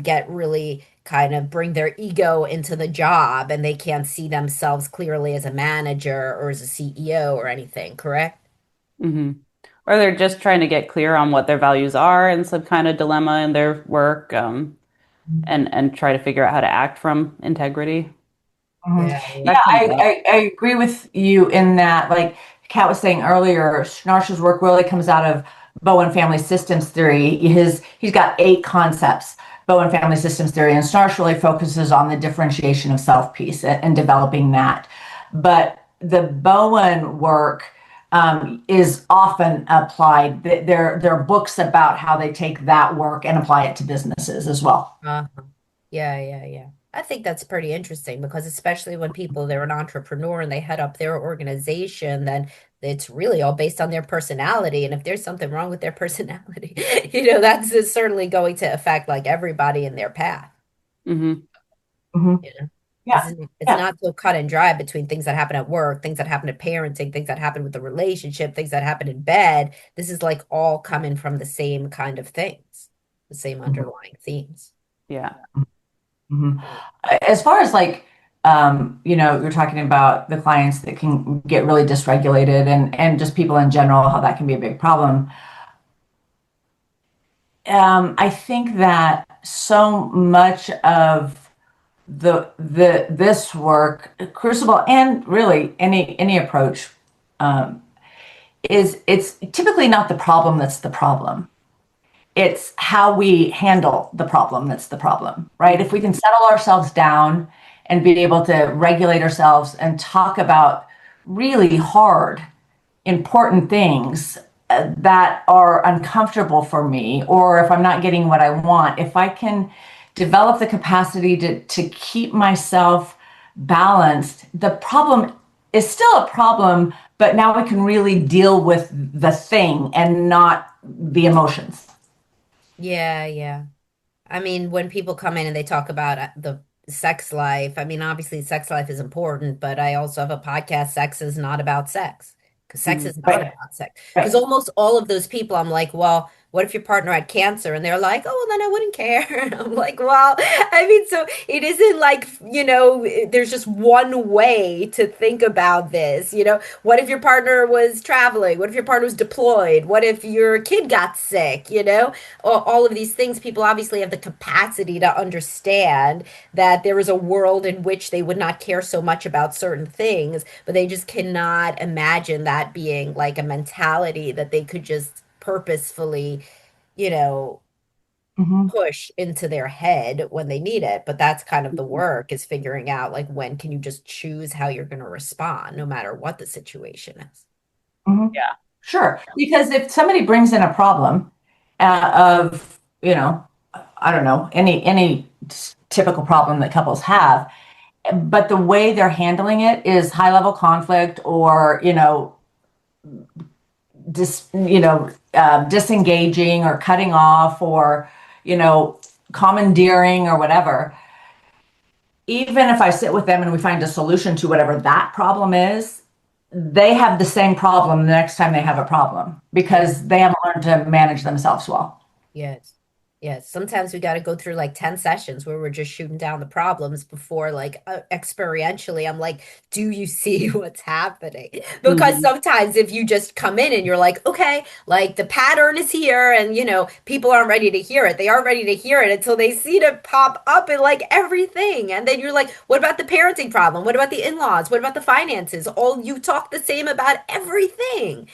get really kind of bring their ego into the job and they can't see themselves clearly as a manager or as a CEO or anything, correct? Hmm. Or they're just trying to get clear on what their values are and some kind of dilemma in their work, and try to figure out how to act from integrity. Mhm. Yeah, yeah. Yeah, That comes up. I agree with you in that, like Kat was saying earlier, Schnarch's work really comes out of Bowen family systems theory. He's got 8 concepts, Bowen family systems theory, and Schnarch really focuses on the differentiation of self-peace and developing that. But the Bowen work is often applied. There are books about how they take that work and apply it to businesses as well. Uh-huh. Yeah, yeah, yeah. I think that's pretty interesting because especially when people they're an entrepreneur and they head up their organization, then it's really all based on their personality. And if there's something wrong with their personality, that's certainly going to affect like everybody in their path. Hmm. Hmm. You know, Yeah, it's yeah. not so cut and dry between things that happen at work, things that happen at parenting, things that happen with the relationship, things that happen in bed. This is like all coming from the same kind of things, the same Mhm. underlying themes. Yeah. Mhm. As far as like, you're talking about the clients that can get really dysregulated and just people in general, how that can be a big problem. I think that so much of this work, Crucible, and really any approach, um, it's typically not the problem that's the problem. It's how we handle the problem that's the problem, right? If we can settle ourselves down and be able to regulate ourselves and talk about really hard, important things that are uncomfortable for me, or if I'm not getting what I want, if I can develop the capacity to keep myself balanced, the problem is still a problem, but now we can really deal with the thing and not the emotions. Yeah, yeah. I mean, when people come in and they talk about the sex life, I mean, obviously sex life is important, but I also have a podcast, Sex is Not About Sex, because sex Hmm. is not Right, about sex. Because right. almost all of those people, I'm like, well, what if your partner had cancer? And they're like, oh, well, then I wouldn't care. And I'm like, well, I mean, so it isn't like, there's just one way to think about this. What if your partner was traveling? What if your partner was deployed? What if your kid got sick? All of these things, people obviously have the capacity to understand that there is a world in which they would not care so much about certain things, but they just cannot imagine that being like a mentality that they could just purposefully, you know, Mhm, push into their head when they need it. But that's kind of the work is figuring out like when can you just choose how you're going to respond no matter what the situation is. mhm. Yeah. Sure, because if somebody brings in a problem of, I don't know, any typical problem that couples have, but the way they're handling it is high level conflict or, disengaging or cutting off or, you know, commandeering or whatever. Even if I sit with them and we find a solution to whatever that problem is, they have the same problem the next time they have a problem Yeah. because they haven't learned to manage themselves well. Yes. Yes. Sometimes we got to go through like 10 sessions where we're just shooting down the problems before, like, experientially, I'm like, do you see what's happening? Because Hmm. sometimes if you just come in and you're like, okay, like the pattern is here, and, people aren't ready to hear it. They aren't ready to hear it until they see it pop up in like everything. And then you're like, what about the parenting problem? What about the in-laws? What about the finances? All you talk the same about everything.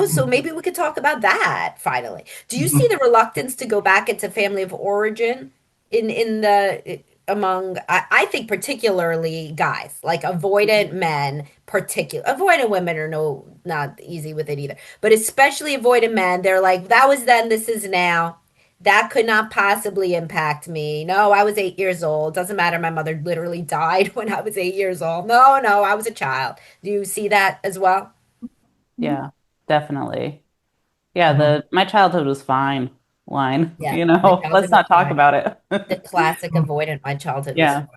So maybe we could talk about that finally. Do you see the reluctance to go back into family of origin in the among I think particularly guys, like avoidant men, particular avoidant women are not easy with it either, but especially avoidant men, they're like, that was then, this is now. That could not possibly impact me. No, I was 8 years old. Doesn't matter. My mother literally died when I was 8 years old. No, no, I was a child. Do you see that as well? Yeah, definitely. Yeah, Mhm. the my childhood was fine line, Yeah, my let's childhood was not talk fine. about it. The classic avoidant my childhood was Yeah. fine.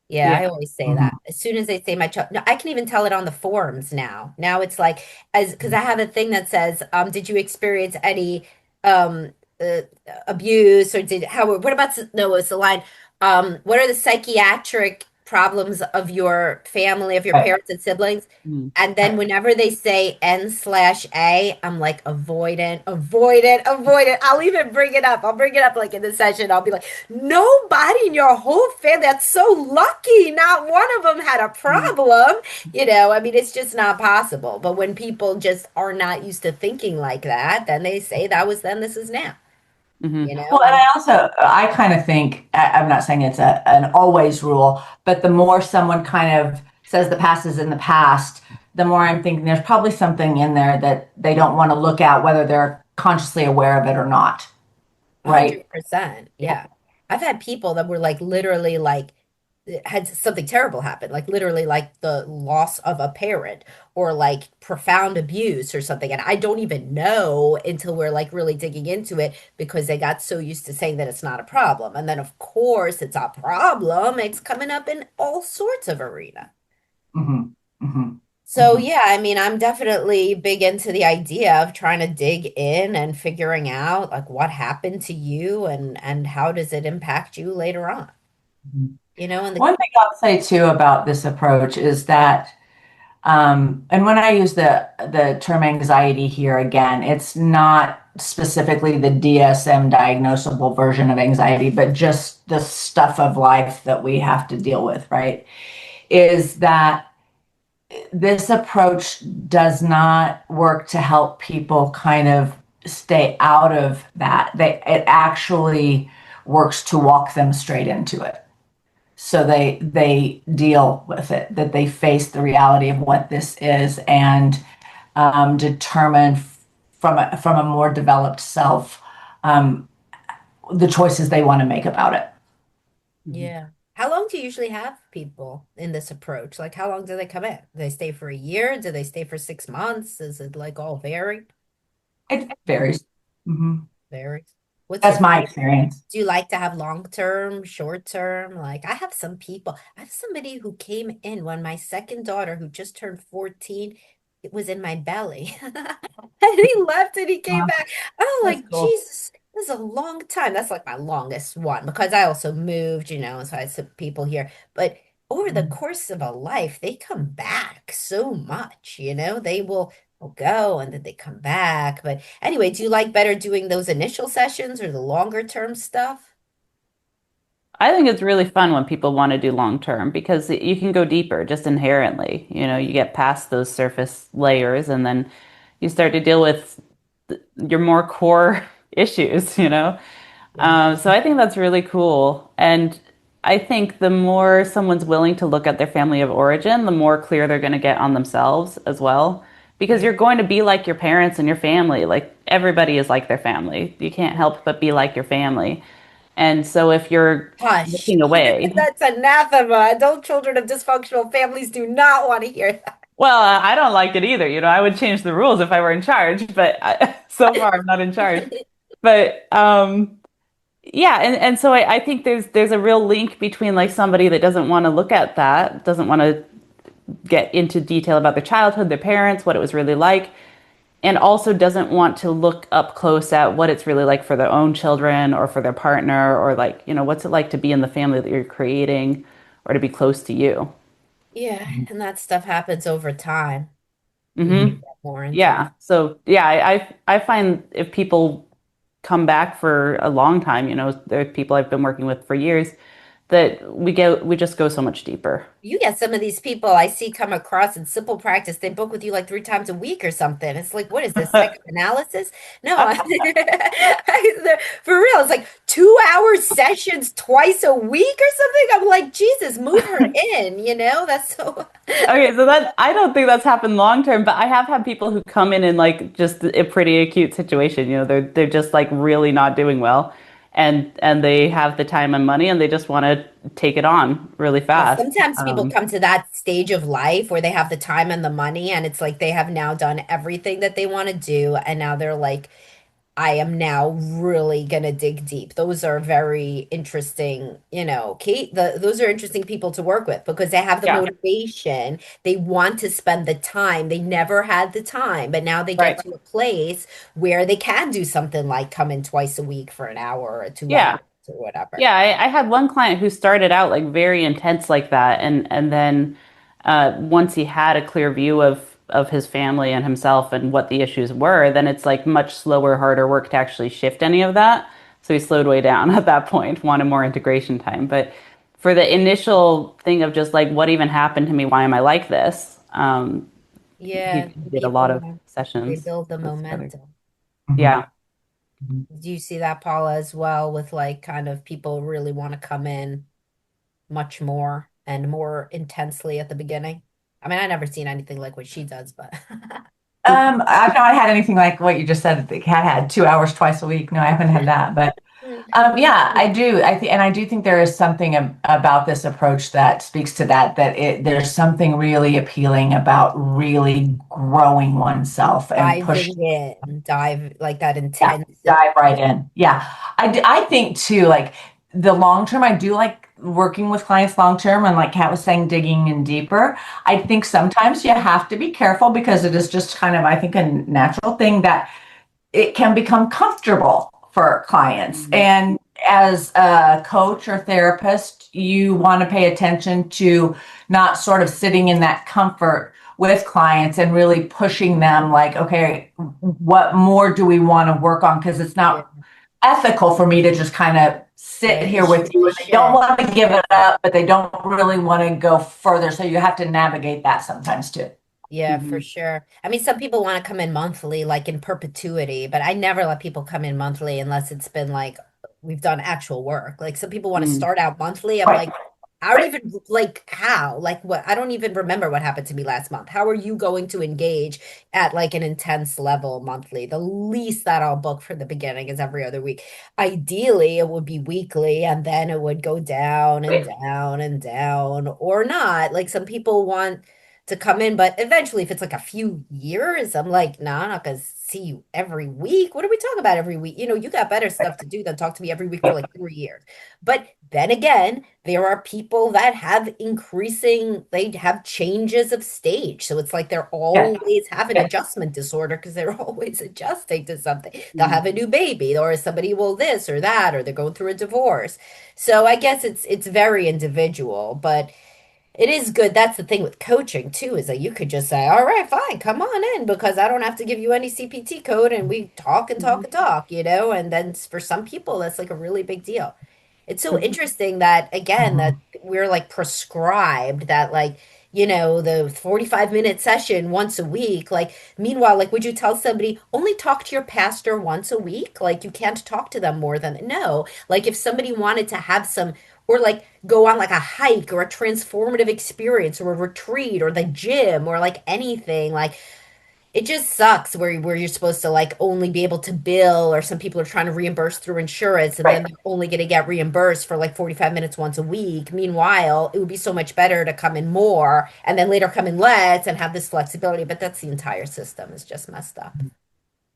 Yeah, Yeah. I always say Mhm. that. As soon as they say my child, no, I can even tell it on the forums now. Now it's like, as because I have a thing that says, did you experience any um uh, abuse, or what about, no, it's the line, what are the psychiatric problems of your family, of your Right. parents and siblings? Mm. And then whenever they say N/A, I'm like, avoidant, avoidant, avoidant. I'll even bring it up. I'll bring it up like in the session. I'll be like, nobody in your whole family, that's so lucky. Not one of them had a problem. I mean, it's just not possible. But when people just are not used to thinking like that, then they say that was then, this is now. Hmm. Well, and I kind of think, I'm not saying it's an always rule, but the more someone kind of says the past is in the past, the more I'm thinking there's probably something in there that they don't want to look at, whether they're consciously aware of it or not. Right. 100%. Yeah. I've had people that were like literally like had something terrible happen, like literally like the loss of a parent or like profound abuse or something. And I don't even know until we're like really digging into it because they got so used to saying that it's not a problem. And then of course it's a problem. It's coming up in all sorts of arena. Hmm. Hmm. So Hmm. yeah, I mean, I'm definitely big into the idea of trying to dig in and figuring out like what happened to you and how does it impact you later on. And the One thing I'll say too about this approach is that, and when I use the term anxiety here again, it's not specifically the DSM diagnosable version of anxiety, but just the stuff of life that we have to deal with, right? Is that this approach does not work to help people kind of stay out of that. It actually works to walk them straight into it. So they deal with it, that they face the reality of what this is, and determine from a more developed self, um, the choices they want to make about it. Yeah. How long do you usually have people in this approach? Like how long do they come in? Do they stay for a year? Do they stay for 6 months? Is it like all vary? It varies. Hmm. Varies. What's your That's my experience. Do you like to have long term, short term? Like I have somebody who came in when my second daughter, who just turned 14, it was in my belly. And he left and he came Uh, back. Oh, that's like cool. Jesus, this is a long time. That's like my longest one because I also moved, so I had some people here. But over the course of a life, they come back so much. They'll go and then they come back. But anyway, do you like better doing those initial sessions or the longer term stuff? I think it's really fun when people want to do long term because you can go deeper just inherently. You get past those surface layers and then you start to deal with your more core issues. Yeah. So I think that's really cool. And I think the more someone's willing to look at their family of origin, the more clear they're going to get on themselves as well. Because Yeah. you're going to be like your parents and your family. Like everybody is like their family. You can't help but be like your family. And so if you're Hush. looking away, That's anathema. Adult children of dysfunctional families do not want to hear that. well, I don't like it either. I would change the rules if I were in charge, but so far I'm not in charge. But yeah, and so I think there's a real link between like somebody that doesn't want to look at that, doesn't want to get into detail about their childhood, their parents, what it was really like, and also doesn't want to look up close at what it's really like for their own children or for their partner or like, what's it like to be in the family that you're creating or to be close to you. Yeah, and that stuff happens over time. You Hmm. get more into it. Yeah. So yeah, I find if people come back for a long time, there are people I've been working with for years, that we just go so much deeper. You get some of these people I see come across in simple practice. They book with you like 3 times a week or something. It's like, what is this, psychoanalysis? No, for real. It's like 2 hour sessions twice a week or something. I'm like, Jesus, move her in, That's so. Okay, so that I don't think that's happened long term, but I have had people who come in like just a pretty acute situation. They're just like really not doing well, and they have the time and money, and they just want to take it on really Yeah, fast. sometimes people come to that stage of life where they have the time and the money, and it's like they have now done everything that they want to do, and now they're like I am now really gonna dig deep. Those are very interesting, Kate, those are interesting people to work with because they have the Yeah. motivation. They want to spend the time. They never had the time, but now they get Right. to a place where they can do something like come in twice a week for an hour or 2 hours Yeah. or whatever. Yeah, I had one client who started out like very intense like that, and then once he had a clear view of his family and himself and what the issues were, then it's like much slower, harder work to actually shift any of that. So he slowed way down at that point, wanted more integration time. But for the initial thing of just like what even happened to me, why am I like this? He Yeah, did a lot people of they sessions build the with us together. momentum. Mhm. Yeah. Mhm. Do you see that, Paula, as well, with like kind of people really want to come in much more and more intensely at the beginning? I mean, I never seen anything like what she does, but I've not had anything like what you just said. The cat had 2 hours twice a week. No, I haven't had that, but yeah, I do. And I do think there is something about this approach that speaks to that. There's something really appealing about really growing oneself and pushing. diving in, dive like that Yeah, intensive. dive right in. Yeah, I think too. Like the long term, I do like working with clients long term, and like Kat was saying, digging in deeper. I think sometimes you have to be careful because it is just kind of, I think, a natural thing that it can become comfortable for clients. And as a coach or therapist, you want to pay attention to not sort of sitting in that comfort with clients and really pushing them like, okay, what more do we want to work on? Because it's Yeah, not ethical for me to just kind of sit yeah, here just with shoot you the and they don't shit. want to give it up, but they don't really want to go further. So you have to navigate that sometimes too. Yeah, for sure. I mean, some people want to come in monthly, like in perpetuity, but I never let people come in monthly unless it's been like we've done actual work. Like some people want to Mm. start out monthly. I'm Right. like, I don't even like how, like what, I don't even remember what happened to me last month. How are you going to engage at like an intense level monthly? The least that I'll book for the beginning is every other week. Ideally, it would be weekly and then it would go down and down and down or not. Like some people want to come in. But eventually, if it's like a few years, I'm like, nah, I'm not gonna see you every week. What are we talking about every week? You got better stuff to do than talk to me every week for like 3 years. But then again, there are people that have they have changes of stage. So it's like they're Yeah. always have an adjustment disorder because they're always adjusting to something. They'll have a new baby, or somebody will this or that, or they're going through a divorce. So I guess it's very individual, but it is good. That's the thing with coaching too, is that you could just say, all right, fine, come on in because I don't have to give you any CPT code and we talk and talk and talk, and then for some people that's like a really big deal. It's so interesting that again that Mhm. we're like prescribed that like the 45-minute session once a week. Like meanwhile, like would you tell somebody only talk to your pastor once a week? Like you can't talk to them more than no. Like if somebody wanted to have some or like go on like a hike or a transformative experience or a retreat or the gym or like anything like it just sucks where you're supposed to like only be able to bill or some people are trying to reimburse through insurance and then Right. they're only going to get reimbursed for like 45 minutes once a week. Meanwhile, it would be so much better to come in more and then later come in less and have this flexibility, but that's the entire system is just messed up.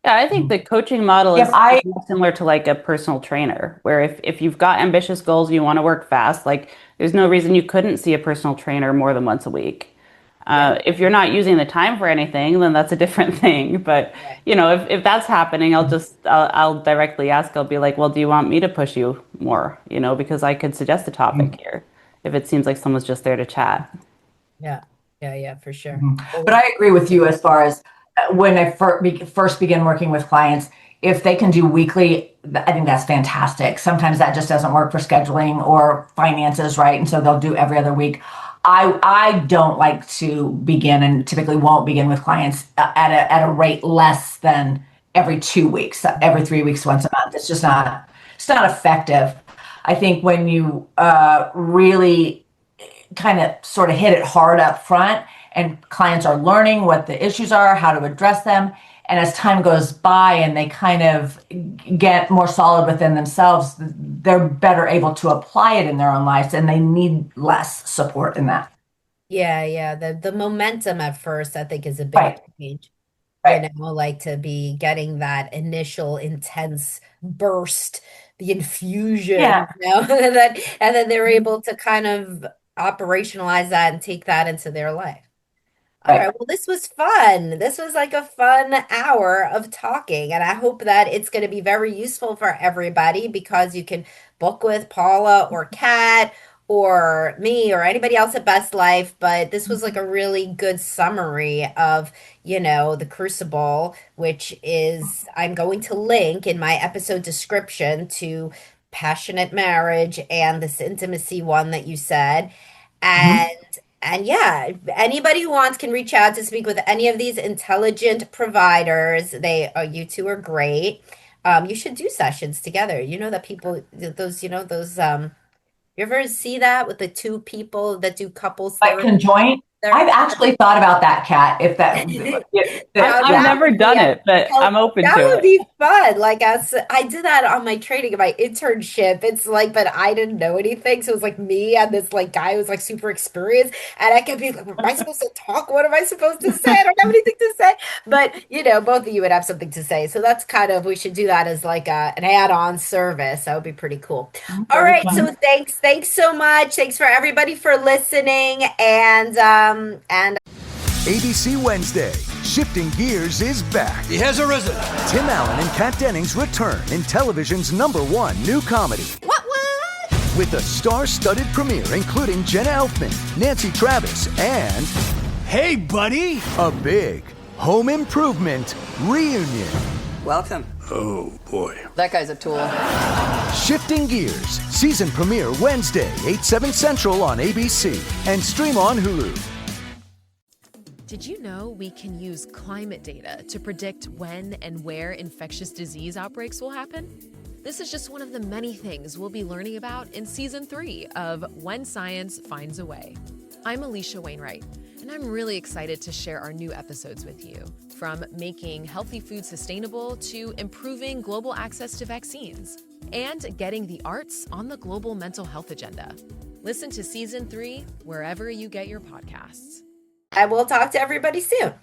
Yeah, I think the coaching model Yep. is more similar to like a personal trainer, where if you've got ambitious goals, you want to work fast, like there's no reason you couldn't see a personal trainer more than once a week. Yeah. If you're not using the time for anything, then that's a different thing. But Right. if that's happening, I'll directly ask. I'll be like, well, do you want me to push you more? Because I could suggest a topic here if it seems like someone's just there to chat. Yeah. Yeah, yeah, for sure. Mhm. But Well, I agree with you as far as when I first begin working with clients, if they can do weekly, I think that's fantastic. Sometimes that just doesn't work for scheduling or finances, right? And so they'll do every other week. I don't like to begin and typically won't begin with clients at a rate less than every 2 weeks, every 3 weeks, once a month. It's not effective. I think when you really kind of sort of hit it hard up front and clients are learning what the issues are, how to address them. And as time goes by and they kind of get more solid within themselves, they're better able to apply it in their own lives and they need less support in that. yeah, yeah. The momentum at first, I think, is a big Right. change. you know, like to be getting that initial intense burst, the infusion, you know, and then they're able to kind of operationalize that and take that into their life. All right. Well, this was fun. This was like a fun hour of talking, and I hope that it's going to be very useful for everybody because you can book with Paula or Kat or me or anybody else at Best Life. But this was like a really good summary of, you know, the Crucible, which is I'm going to link in my episode description to Passionate Marriage and this intimacy one that you said. And yeah, anybody who wants can reach out to speak with any of these intelligent providers. You two are great. You should do sessions together. You know that people, those, you ever see that with the two people that do couples therapy? Conjoint? I've actually thought about that, Kat. If that, I've never done it, but I'm open to it. That would be fun. Like I did that on my training, my internship. It's like, but I didn't know anything, so it was like me and this like guy who was like super experienced, and I could be like, "Am I supposed to talk? What am I supposed to say? I don't have anything to say." But you know, both of you would have something to say, so that's kind of we should do that as like an add-on service. That would be pretty cool. All right, so thanks so much. Thanks for everybody for listening, and ABC Wednesday, Shifting Gears is back. He has arisen. Tim Allen and Kat Dennings return in television's #1 new comedy. What? With a star-studded premiere including Jenna Elfman, Nancy Travis, and... Hey, buddy! A big home improvement reunion. Welcome. Oh, boy. That guy's a tool. Shifting Gears, season premiere Wednesday, 8/7 Central on ABC, and stream on Hulu. Did you know we can use climate data to predict when and where infectious disease outbreaks will happen? This is just one of the many things we'll be learning about in Season 3 of When Science Finds a Way. I'm Alicia Wainwright, and I'm really excited to share our new episodes with you, from making healthy food sustainable to improving global access to vaccines, and getting the arts on the global mental health agenda. Listen to Season 3 wherever you get your podcasts. I will talk to everybody soon.